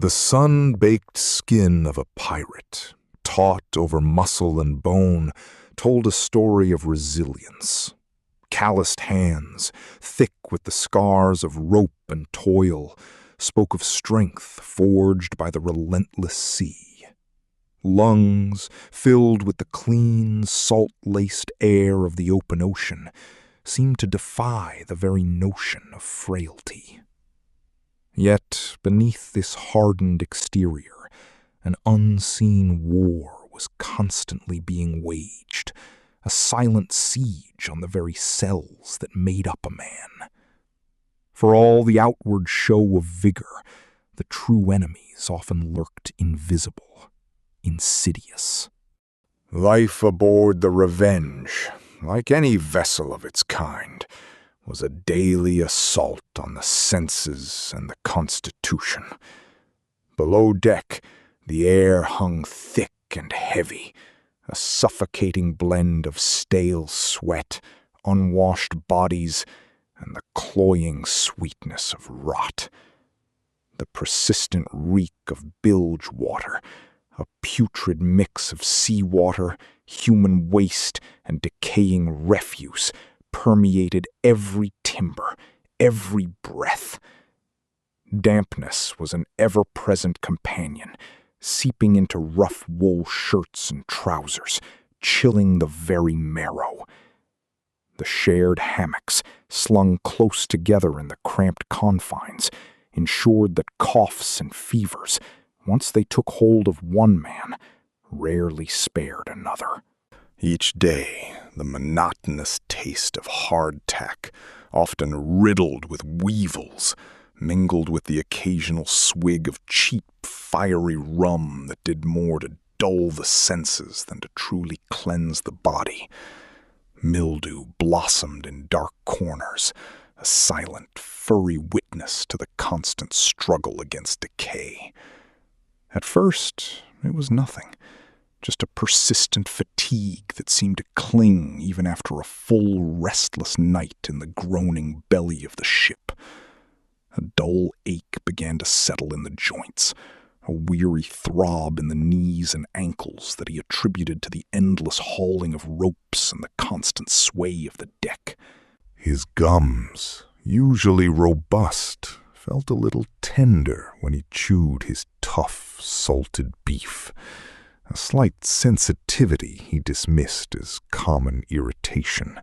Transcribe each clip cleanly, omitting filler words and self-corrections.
The sun-baked skin of a pirate, taut over muscle and bone, told a story of resilience. Calloused hands, thick with the scars of rope and toil, spoke of strength forged by the relentless sea. Lungs, filled with the clean, salt-laced air of the open ocean, seemed to defy the very notion of frailty. Yet, beneath this hardened exterior, an unseen war was constantly being waged, a silent siege on the very cells that made up a man. For all the outward show of vigor, the true enemies often lurked invisible, insidious. Life aboard the Revenge, like any vessel of its kind, was a daily assault on the senses and the constitution. Below deck, the air hung thick and heavy, a suffocating blend of stale sweat, unwashed bodies, and the cloying sweetness of rot. The persistent reek of bilge water, a putrid mix of seawater, human waste, and decaying refuse, permeated every timber, every breath. Dampness was an ever-present companion, seeping into rough wool shirts and trousers, chilling the very marrow. The shared hammocks, slung close together in the cramped confines, ensured that coughs and fevers, once they took hold of one man, rarely spared another. Each day, the monotonous taste of hardtack, often riddled with weevils, mingled with the occasional swig of cheap, fiery rum that did more to dull the senses than to truly cleanse the body. Mildew blossomed in dark corners, a silent, furry witness to the constant struggle against decay. At first, it was nothing. Just a persistent fatigue that seemed to cling even after a full, restless night in the groaning belly of the ship. A dull ache began to settle in the joints, a weary throb in the knees and ankles that he attributed to the endless hauling of ropes and the constant sway of the deck. His gums, usually robust, felt a little tender when he chewed his tough, salted beef. A slight sensitivity he dismissed as common irritation,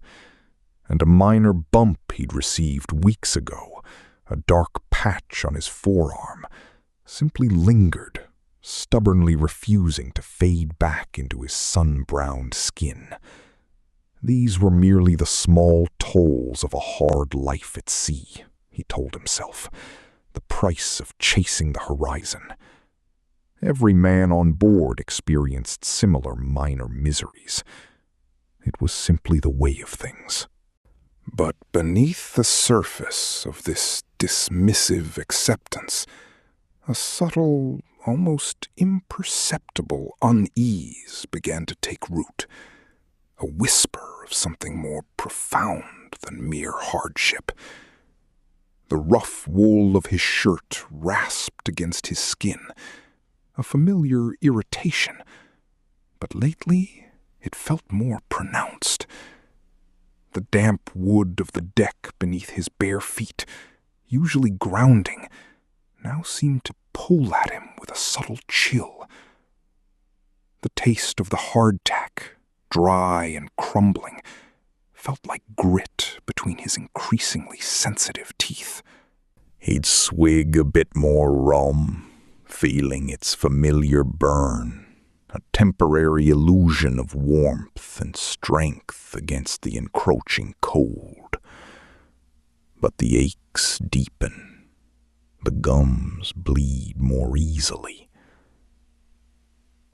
and a minor bump he'd received weeks ago, a dark patch on his forearm, simply lingered, stubbornly refusing to fade back into his sun-browned skin. These were merely the small tolls of a hard life at sea, he told himself, the price of chasing the horizon. Every man on board experienced similar minor miseries. It was simply the way of things. But beneath the surface of this dismissive acceptance, a subtle, almost imperceptible unease began to take root, a whisper of something more profound than mere hardship. The rough wool of his shirt rasped against his skin, a familiar irritation, but lately it felt more pronounced. The damp wood of the deck beneath his bare feet, usually grounding, now seemed to pull at him with a subtle chill. The taste of the hardtack, dry and crumbling, felt like grit between his increasingly sensitive teeth. He'd swig a bit more rum, feeling its familiar burn, a temporary illusion of warmth and strength against the encroaching cold. But the aches deepen, the gums bleed more easily.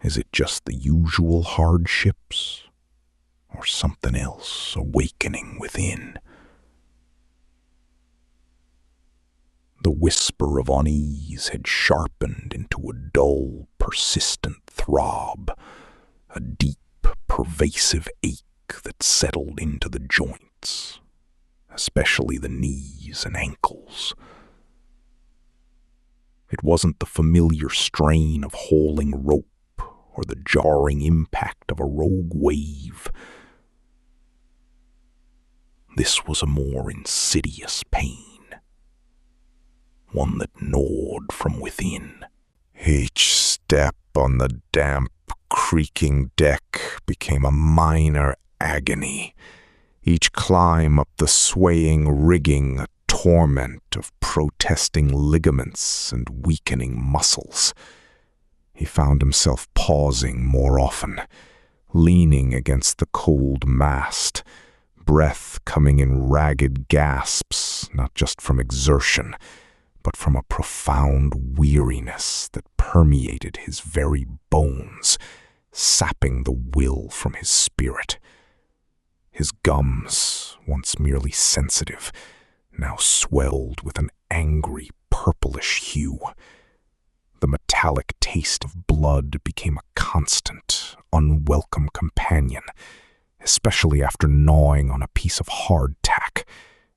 Is it just the usual hardships, or something else awakening within? The whisper of unease had sharpened into a dull, persistent throb, a deep, pervasive ache that settled into the joints, especially the knees and ankles. It wasn't the familiar strain of hauling rope or the jarring impact of a rogue wave. This was a more insidious pain, one that gnawed from within. Each step on the damp, creaking deck became a minor agony. Each climb up the swaying rigging a torment of protesting ligaments and weakening muscles. He found himself pausing more often, leaning against the cold mast, breath coming in ragged gasps, not just from exertion, but from a profound weariness that permeated his very bones, sapping the will from his spirit. His gums, once merely sensitive, now swelled with an angry purplish hue. The metallic taste of blood became a constant, unwelcome companion, especially after gnawing on a piece of hardtack,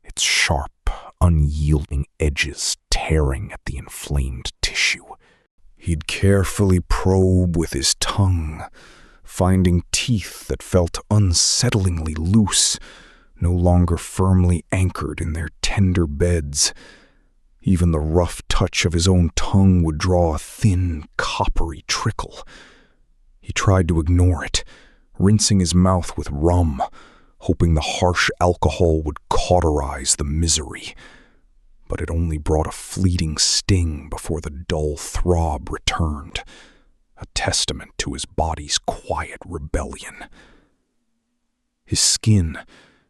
its sharp, unyielding edges tearing at the inflamed tissue. He'd carefully probe with his tongue, finding teeth that felt unsettlingly loose, no longer firmly anchored in their tender beds. Even the rough touch of his own tongue would draw a thin, coppery trickle. He tried to ignore it, rinsing his mouth with rum, hoping the harsh alcohol would cauterize the misery. But it only brought a fleeting sting before the dull throb returned, a testament to his body's quiet rebellion. His skin,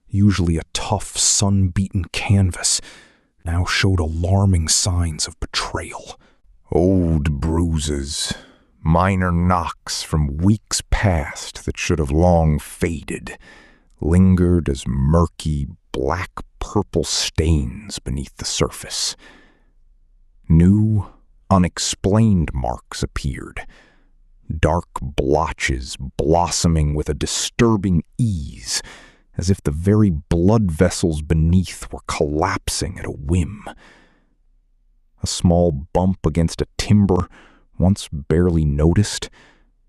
usually a tough, sun-beaten canvas, now showed alarming signs of betrayal. Old bruises, minor knocks from weeks past that should have long faded, lingered as murky, black-purple stains beneath the surface. New, unexplained marks appeared, dark blotches blossoming with a disturbing ease, as if the very blood vessels beneath were collapsing at a whim. A small bump against a timber, once barely noticed,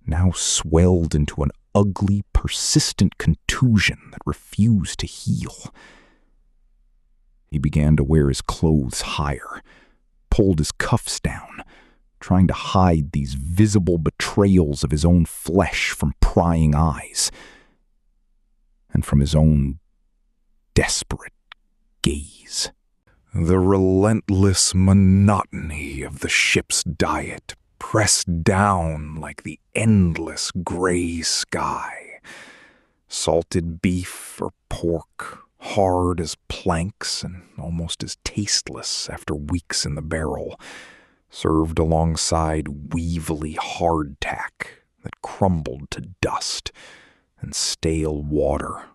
now swelled into an ugly, persistent contusion that refused to heal. He began to wear his clothes higher, pulled his cuffs down, trying to hide these visible betrayals of his own flesh from prying eyes, and from his own desperate gaze. The relentless monotony of the ship's diet pressed down like the endless gray sky. Salted beef or pork, hard as planks and almost as tasteless after weeks in the barrel, served alongside weevily hardtack that crumbled to dust, and stale water,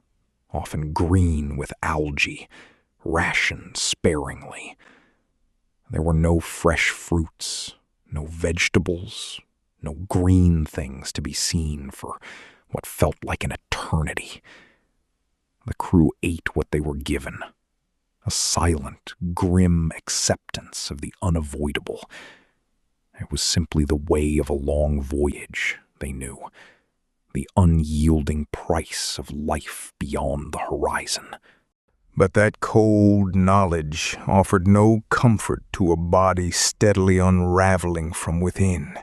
often green with algae, rationed sparingly. There were no fresh fruits, no vegetables, no green things to be seen for what felt like an eternity. The crew ate what they were given, a silent, grim acceptance of the unavoidable. It was simply the way of a long voyage, they knew, the unyielding price of life beyond the horizon. But that cold knowledge offered no comfort to a body steadily unraveling from within.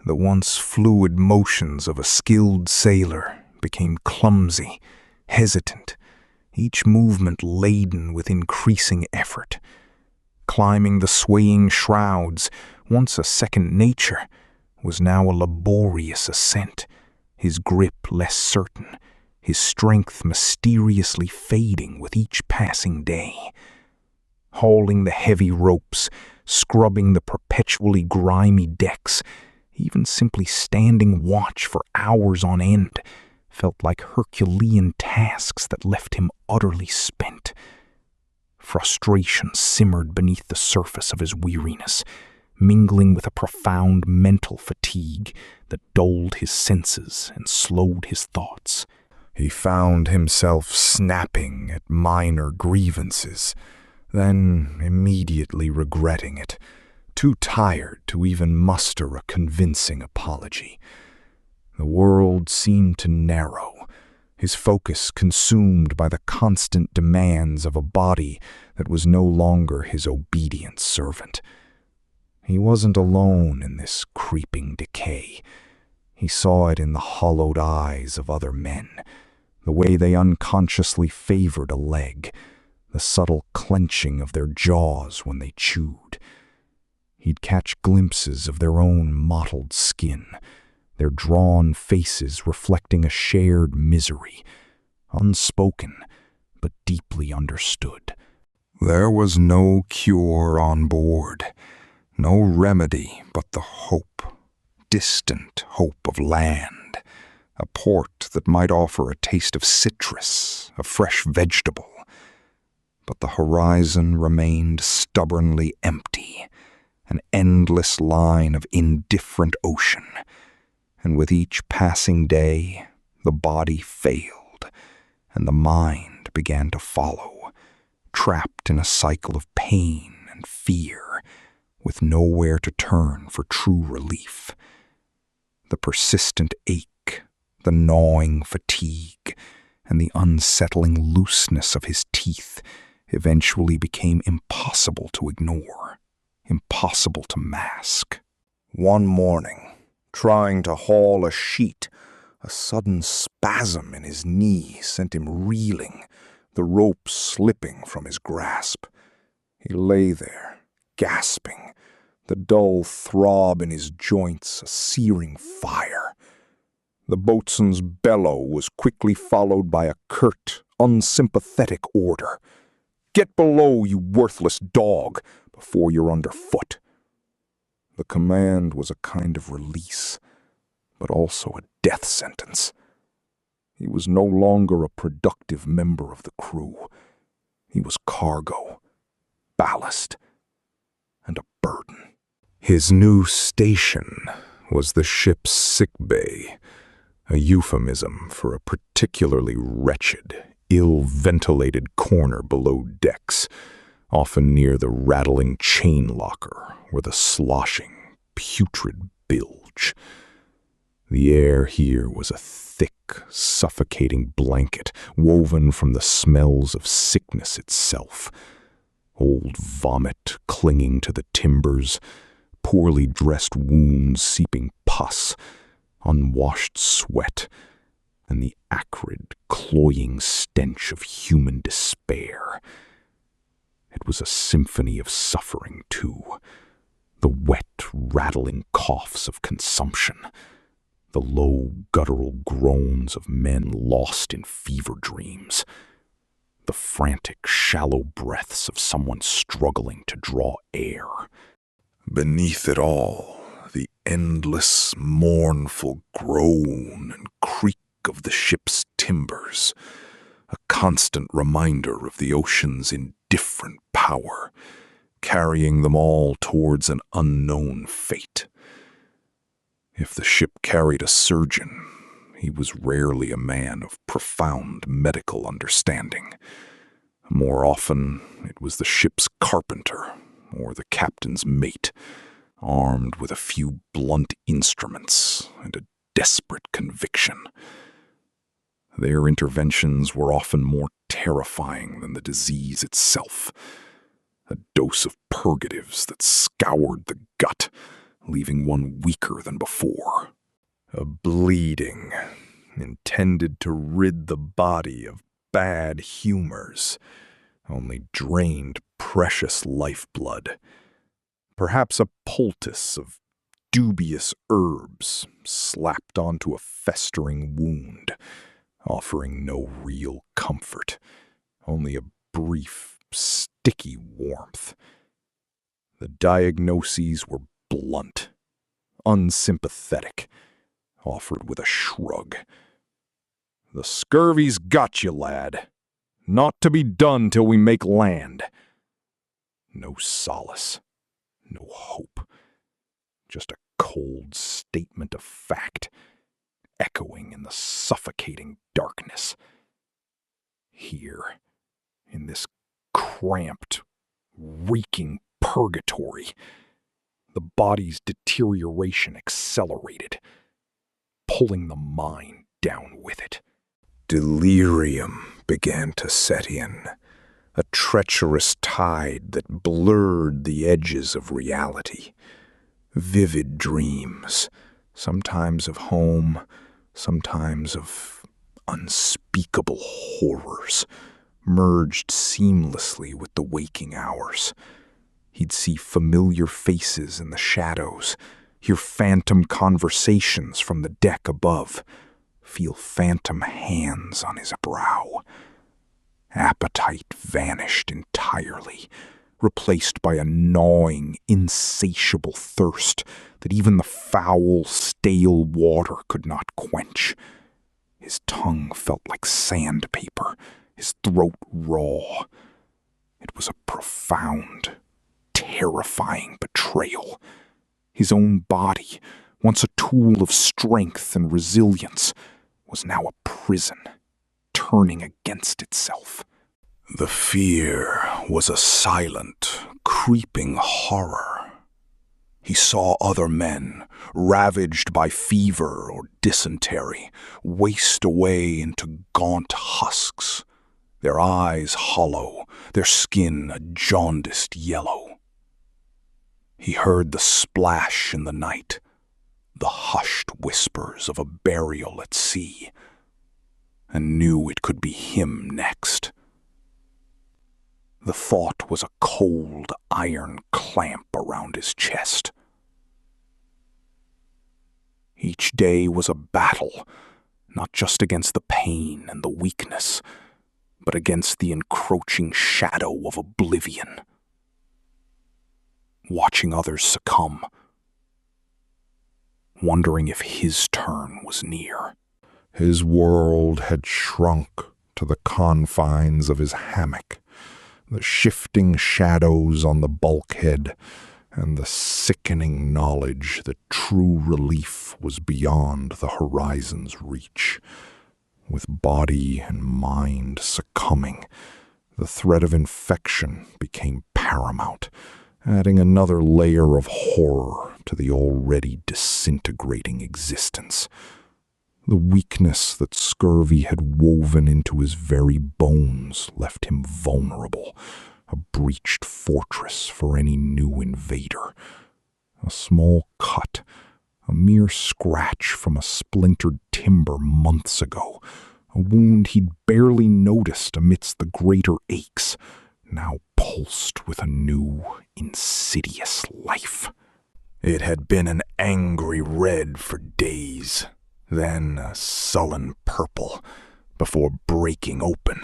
The once fluid motions of a skilled sailor became clumsy, hesitant, each movement laden with increasing effort. Climbing the swaying shrouds, once a second nature, was now a laborious ascent, his grip less certain, his strength mysteriously fading with each passing day. Hauling the heavy ropes, scrubbing the perpetually grimy decks, even simply standing watch for hours on end, felt like Herculean tasks that left him utterly spent. Frustration simmered beneath the surface of his weariness, mingling with a profound mental fatigue that dulled his senses and slowed his thoughts. He found himself snapping at minor grievances, then immediately regretting it, too tired to even muster a convincing apology. The world seemed to narrow, his focus consumed by the constant demands of a body that was no longer his obedient servant. He wasn't alone in this creeping decay. He saw it in the hollowed eyes of other men, the way they unconsciously favored a leg, the subtle clenching of their jaws when they chewed. He'd catch glimpses of their own mottled skin, their drawn faces reflecting a shared misery, unspoken but deeply understood. There was no cure on board, no remedy but the hope, distant hope of land, a port that might offer a taste of citrus, a fresh vegetable. But the horizon remained stubbornly empty, an endless line of indifferent ocean, and with each passing day, the body failed, and the mind began to follow, trapped in a cycle of pain and fear, with nowhere to turn for true relief. The persistent ache, the gnawing fatigue, and the unsettling looseness of his teeth eventually became impossible to ignore, impossible to mask. One morning, trying to haul a sheet, a sudden spasm in his knee sent him reeling, the rope slipping from his grasp. He lay there, gasping, the dull throb in his joints a searing fire. The boatswain's bellow was quickly followed by a curt, unsympathetic order. "Get below, you worthless dog, before you're underfoot." The command was a kind of release, but also a death sentence. He was no longer a productive member of the crew. He was cargo, ballast, and a burden. His new station was the ship's sick bay, a euphemism for a particularly wretched, ill-ventilated corner below decks, often near the rattling chain locker or the sloshing, putrid bilge. The air here was a thick, suffocating blanket woven from the smells of sickness itself. Old vomit clinging to the timbers, poorly dressed wounds seeping pus, unwashed sweat, and the acrid, cloying stench of human despair. It was a symphony of suffering, too. The wet, rattling coughs of consumption, the low, guttural groans of men lost in fever dreams, the frantic, shallow breaths of someone struggling to draw air. Beneath it all, the endless, mournful groan and creak of the ship's timbers, a constant reminder of the ocean's indifferent power, carrying them all towards an unknown fate. If the ship carried a surgeon, he was rarely a man of profound medical understanding. More often, it was the ship's carpenter or the captain's mate, armed with a few blunt instruments and a desperate conviction. Their interventions were often more terrifying than the disease itself, a dose of purgatives that scoured the gut, leaving one weaker than before. A bleeding intended to rid the body of bad humors, only drained precious lifeblood. Perhaps a poultice of dubious herbs slapped onto a festering wound, offering no real comfort, only a brief, sticky warmth. The diagnoses were blunt, unsympathetic, offered with a shrug. "The scurvy's got you, lad. Not to be done till we make land." No solace, no hope, just a cold statement of fact, echoing in the suffocating darkness. Here, in this cramped, reeking purgatory, The body's deterioration accelerated, pulling the mind down with it. Delirium began to set in, a treacherous tide that blurred the edges of reality. Vivid dreams, sometimes of home, sometimes of unspeakable horrors, merged seamlessly with the waking hours. He'd see familiar faces in the shadows, hear phantom conversations from the deck above, feel phantom hands on his brow. Appetite vanished entirely, replaced by a gnawing, insatiable thirst that even the foul, stale water could not quench. His tongue felt like sandpaper, his throat raw. It was a profound, terrifying betrayal. His own body, once a tool of strength and resilience, was now a prison, turning against itself. The fear was a silent, creeping horror. He saw other men, ravaged by fever or dysentery, waste away into gaunt husks, their eyes hollow, their skin a jaundiced yellow. He heard the splash in the night, the hushed whispers of a burial at sea, and knew it could be him next. The thought was a cold iron clamp around his chest. Each day was a battle, not just against the pain and the weakness, but against the encroaching shadow of oblivion. Watching others succumb, wondering if his turn was near. His world had shrunk to the confines of his hammock, the shifting shadows on the bulkhead, and the sickening knowledge that true relief was beyond the horizon's reach. With body and mind succumbing, the threat of infection became paramount, adding another layer of horror to the already disintegrating existence. The weakness that scurvy had woven into his very bones left him vulnerable, a breached fortress for any new invader. A small cut, a mere scratch from a splintered timber months ago, a wound he'd barely noticed amidst the greater aches, now pulsed with a new, insidious life. It had been an angry red for days, then a sullen purple, before breaking open,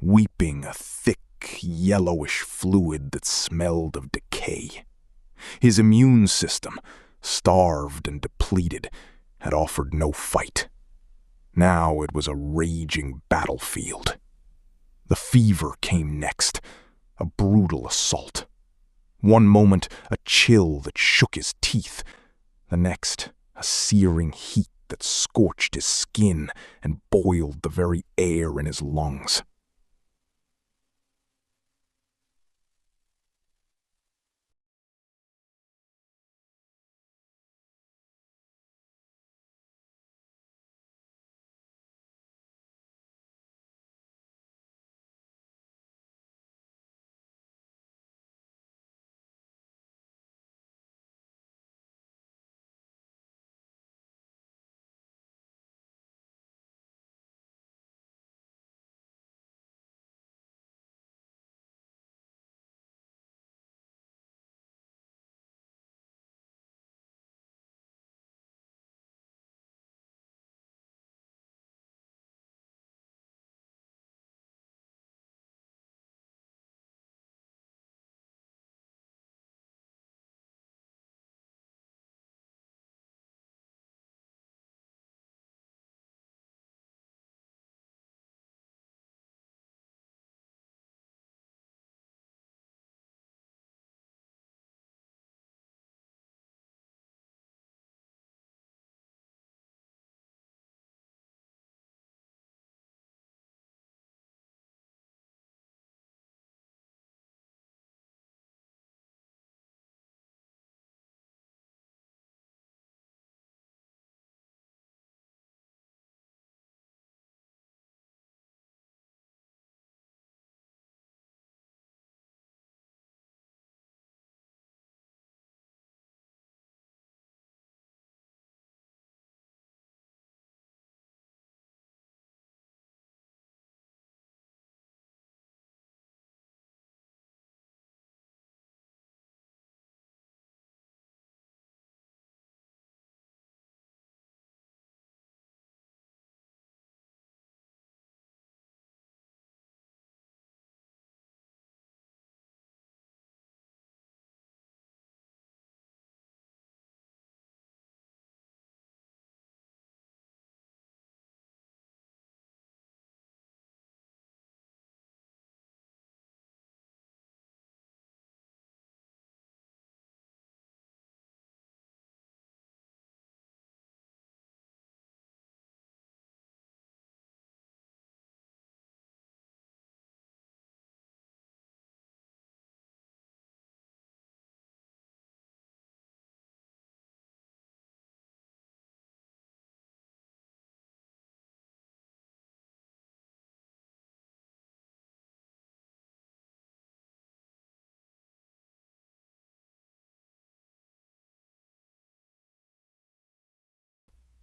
weeping a thick, yellowish fluid that smelled of decay. His immune system, starved and depleted, had offered no fight. Now it was a raging battlefield. The fever came next, a brutal assault. One moment, a chill that shook his teeth. The next, a searing heat that scorched his skin and boiled the very air in his lungs.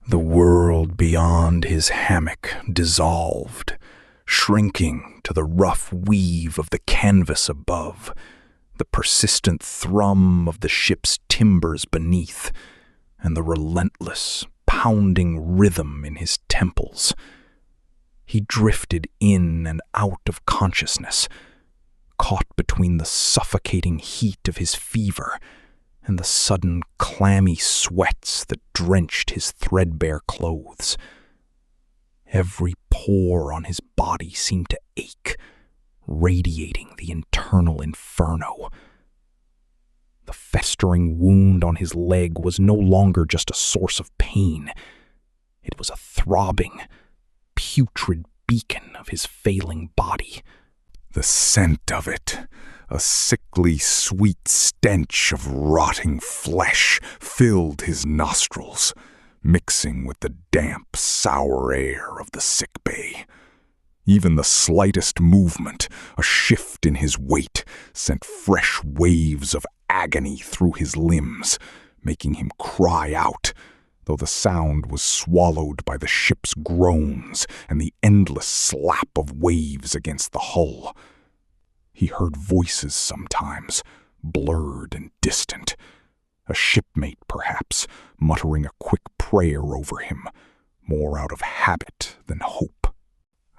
The world beyond his hammock dissolved, shrinking to the rough weave of the canvas above, the persistent thrum of the ship's timbers beneath, and the relentless, pounding rhythm in his temples. He drifted in and out of consciousness, caught between the suffocating heat of his fever and the sudden clammy sweats that drenched his threadbare clothes. Every pore on his body seemed to ache, radiating the internal inferno. The festering wound on his leg was no longer just a source of pain. It was a throbbing, putrid beacon of his failing body. The scent of it, a sickly sweet stench of rotting flesh, filled his nostrils, mixing with the damp, sour air of the sickbay. Even the slightest movement, a shift in his weight, sent fresh waves of agony through his limbs, making him cry out, though the sound was swallowed by the ship's groans and the endless slap of waves against the hull. He heard voices sometimes, blurred and distant. A shipmate, perhaps, muttering a quick prayer over him, more out of habit than hope.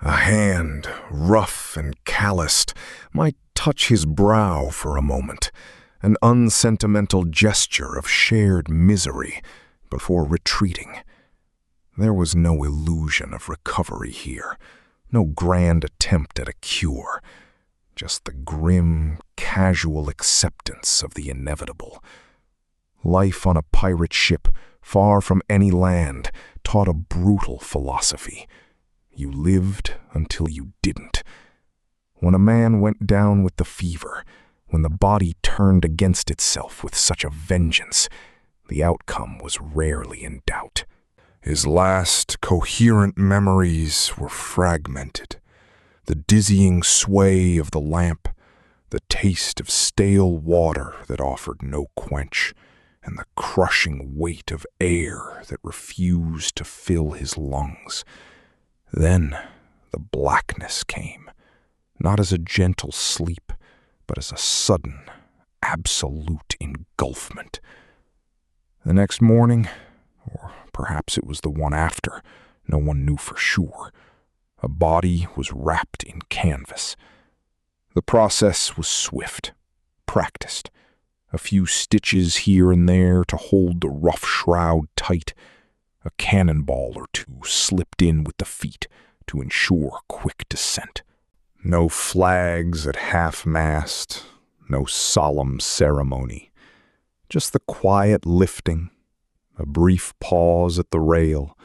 A hand, rough and calloused, might touch his brow for a moment, an unsentimental gesture of shared misery, before retreating. There was no illusion of recovery here, no grand attempt at a cure, just the grim, casual acceptance of the inevitable. Life on a pirate ship, far from any land, taught a brutal philosophy. You lived until you didn't. When a man went down with the fever, when the body turned against itself with such a vengeance, the outcome was rarely in doubt. His last coherent memories were fragmented. The dizzying sway of the lamp, the taste of stale water that offered no quench, and the crushing weight of air that refused to fill his lungs. Then the blackness came, not as a gentle sleep, but as a sudden, absolute engulfment. The next morning, or perhaps it was the one after, no one knew for sure, a body was wrapped in canvas. The process was swift, practiced. A few stitches here and there to hold the rough shroud tight. A cannonball or two slipped in with the feet to ensure quick descent. No flags at half-mast, no solemn ceremony. Just the quiet lifting, a brief pause at the rail,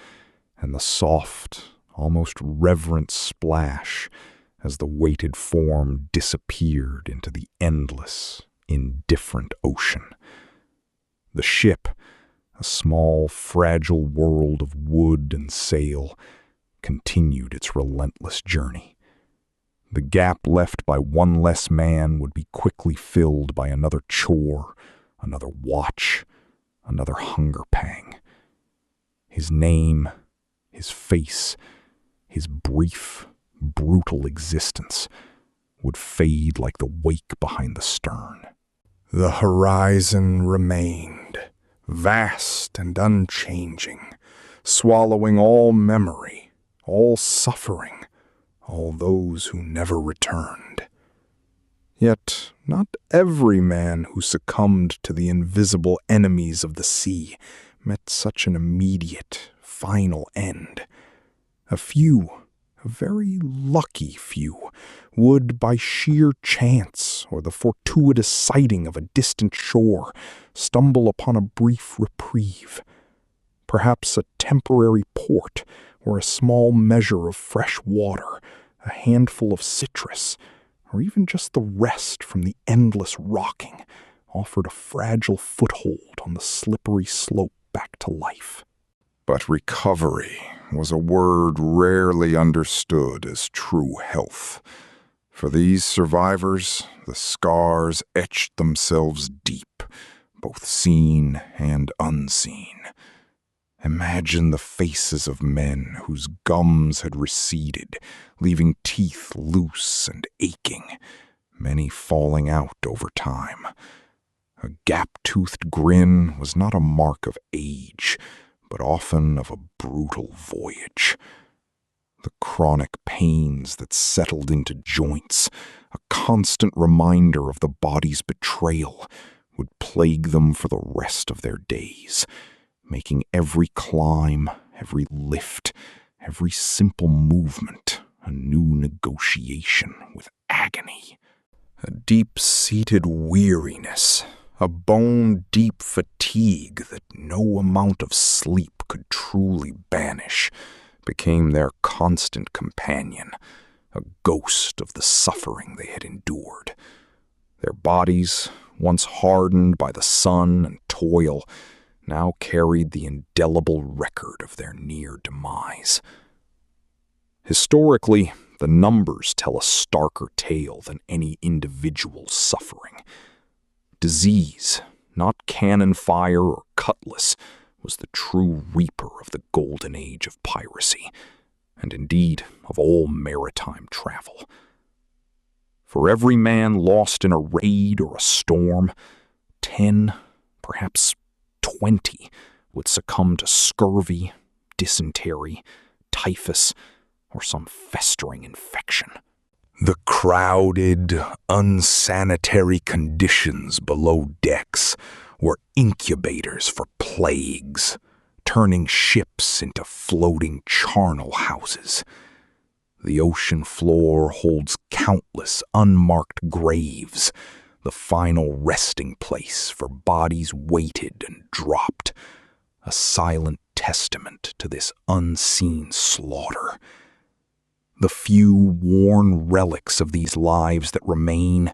and the soft, almost reverent splash as the weighted form disappeared into the endless, indifferent ocean. The ship, a small, fragile world of wood and sail, continued its relentless journey. The gap left by one less man would be quickly filled by another chore, another watch, another hunger pang. His name, his face, his brief, brutal existence would fade like the wake behind the stern. The horizon remained, vast and unchanging, swallowing all memory, all suffering, all those who never returned. Yet not every man who succumbed to the invisible enemies of the sea met such an immediate, final end. A few, a very lucky few, would, by sheer chance or the fortuitous sighting of a distant shore, stumble upon a brief reprieve. Perhaps a temporary port or a small measure of fresh water, a handful of citrus, or even just the rest from the endless rocking, offered a fragile foothold on the slippery slope back to life. But recovery was a word rarely understood as true health. For these survivors, the scars etched themselves deep, both seen and unseen. Imagine the faces of men whose gums had receded, leaving teeth loose and aching, many falling out over time. A gap-toothed grin was not a mark of age, but often of a brutal voyage. The chronic pains that settled into joints, a constant reminder of the body's betrayal, would plague them for the rest of their days, making every climb, every lift, every simple movement a new negotiation with agony. A deep-seated weariness, a bone-deep fatigue that no amount of sleep could truly banish, became their constant companion, a ghost of the suffering they had endured. Their bodies, once hardened by the sun and toil, now carried the indelible record of their near demise. Historically, the numbers tell a starker tale than any individual's suffering. Disease, not cannon fire or cutlass, was the true reaper of the Golden Age of Piracy, and indeed of all maritime travel. For every man lost in a raid or a storm, 10, perhaps 20 would succumb to scurvy, dysentery, typhus, or some festering infection. The crowded, unsanitary conditions below decks were incubators for plagues, turning ships into floating charnel houses. The ocean floor holds countless unmarked graves, the final resting place for bodies weighted and dropped, a silent testament to this unseen slaughter. The few worn relics of these lives that remain,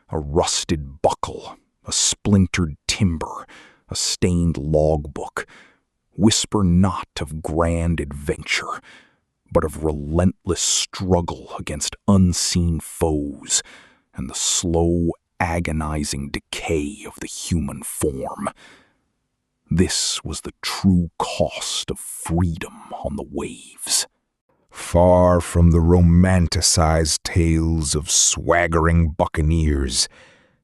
a rusted buckle, a splintered timber, a stained logbook, whisper not of grand adventure, but of relentless struggle against unseen foes and the slow, agonizing decay of the human form. This was the true cost of freedom on the waves. Far from the romanticized tales of swaggering buccaneers,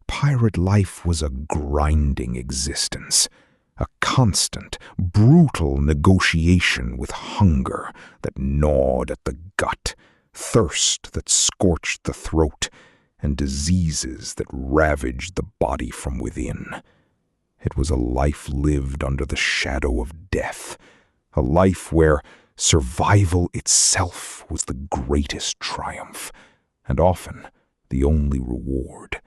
pirate life was a grinding existence, a constant, brutal negotiation with hunger that gnawed at the gut, thirst that scorched the throat, and diseases that ravaged the body from within. It was a life lived under the shadow of death, a life where survival itself was the greatest triumph, and often the only reward.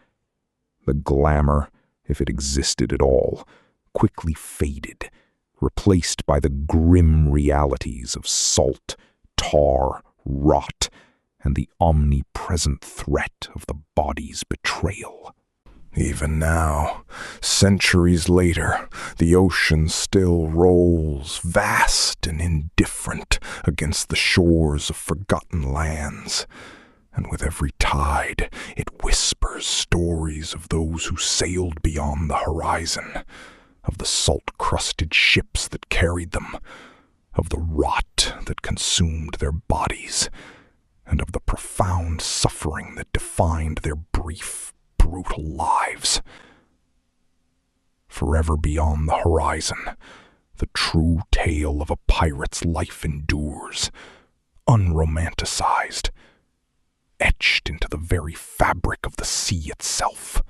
The glamour, if it existed at all, quickly faded, replaced by the grim realities of salt, tar, rot, and the omnipresent threat of the body's betrayal. Even now, centuries later, the ocean still rolls, vast and indifferent, against the shores of forgotten lands. And with every tide, it whispers stories of those who sailed beyond the horizon, of the salt-crusted ships that carried them, of the rot that consumed their bodies, and of the profound suffering that defined their brief, brutal lives. Forever beyond the horizon, the true tale of a pirate's life endures, unromanticized, etched into the very fabric of the sea itself.